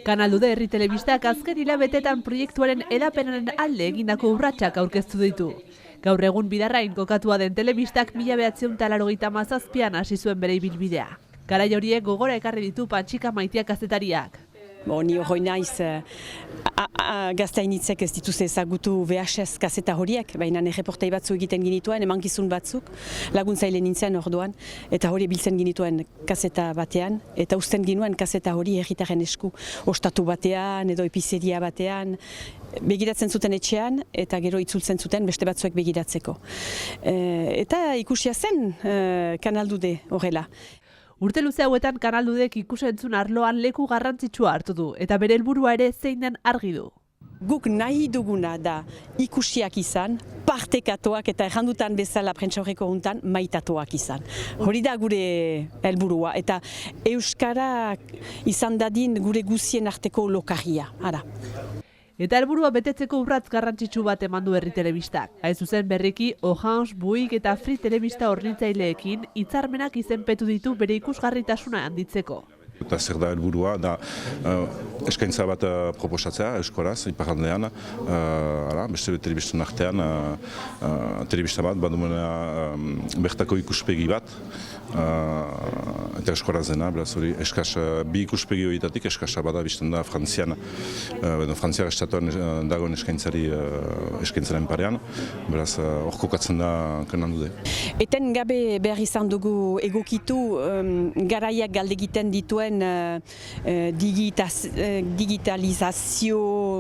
Kanaldude herri telebistak azken hilabetetan proiektuaren hedapenaren alde egindako urratsak aurkeztu ditu. Gaur egun Bidarrain kokatua den telebistak 1987an hasi zuen bere ibilbidea. Garai horiek gogora ekarri ditu Pantxika Maitia kazetariak. Ni hori naiz gaztainitzek ez dituzte ezagutu VHS kaseta horiek, baina erreportai batzu egiten ginituen, emankizun batzuk, laguntzaile nintzen orduan, eta hori biltzen ginituen kaseta batean, eta uzten ginuen kaseta hori herritarren esku, ostatu batean edo epizeria batean, begiratzen zuten etxean, eta gero itzultzen zuten beste batzuek begiratzeko. Eta ikusia zen Kanaldude horrela. Urte luze hauetan Kanaldudek ikusentzun arloan leku garrantzitsua hartu du, eta bere helburua ere zein den argi du. Guk nahi duguna da ikusiak izan, partekatuak eta errandutan bezala prentsaurreko hontan maitatuak izan. Hori da gure helburua eta euskara izan dadin gure guzien arteko lokarria. Eta helburua betetzeko urratz garrantzitsu bat eman du herri telebistak. Hain zuzen berriki Orange, Buik eta Free telebista hornitzaileekin hitzarmenak izenpetu ditu bere ikusgarritasuna handitzeko. Eta zer da helburua da eskaintza bat proposatzea euskaraz, iparraldean, beste telebistan artean, telebista bat, baduena bertako ikuspegi bat, eta euskaraz dena, beraz hori, bi ikuspegi horietatik eskasa bada bizten da Frantzian, Frantziar estatuan dagoen eskaintzaren parean, beraz hor kokatzen da Kanaldude. Eten gabe behar izan dugu egokitu garaiak galdegiten dituen digitalizazio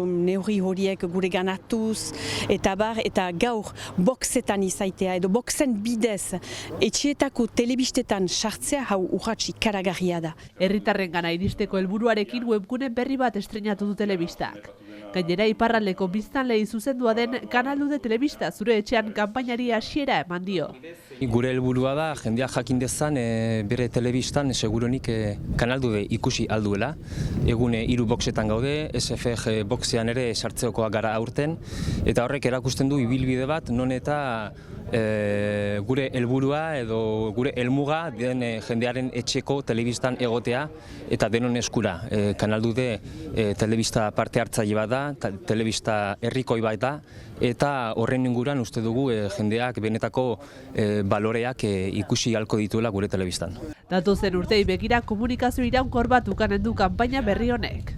neurri horiek gure ganatuz eta gaur boxetan izaitea edo boxen bidez etxeetako telebistetan sartzea hau urratsi ikaragarria da. Herritarren gana iristeko helburuarekin webgune berri bat estreinatu du telebistak. Gainera iparraldeko biztanleei zuzendua den Kanaldude telebista zure etxean kanpainari hasiera eman dio. Gure helburua da jendeak jakin dezan bere telebistan seguruenik Kanaldude ikusi alduela. Egun 3 boxetan gaude, SFG boxean ere sartzeokoak gara aurten, eta horrek erakusten du ibilbide bat non eta gure helburua edo gure helmuga den jendearen etxeko telebistan egotea eta denon eskura. Kanaldude telebista parte hartzaile bat da, telebista herrikoi bat da, eta horren inguruan uste dugu jendeak benetako baloreak ikusi ahalko dituela gure telebistan. Datozen urtei begira komunikazio iraunkor bat ukanen du kanpaina berri honek.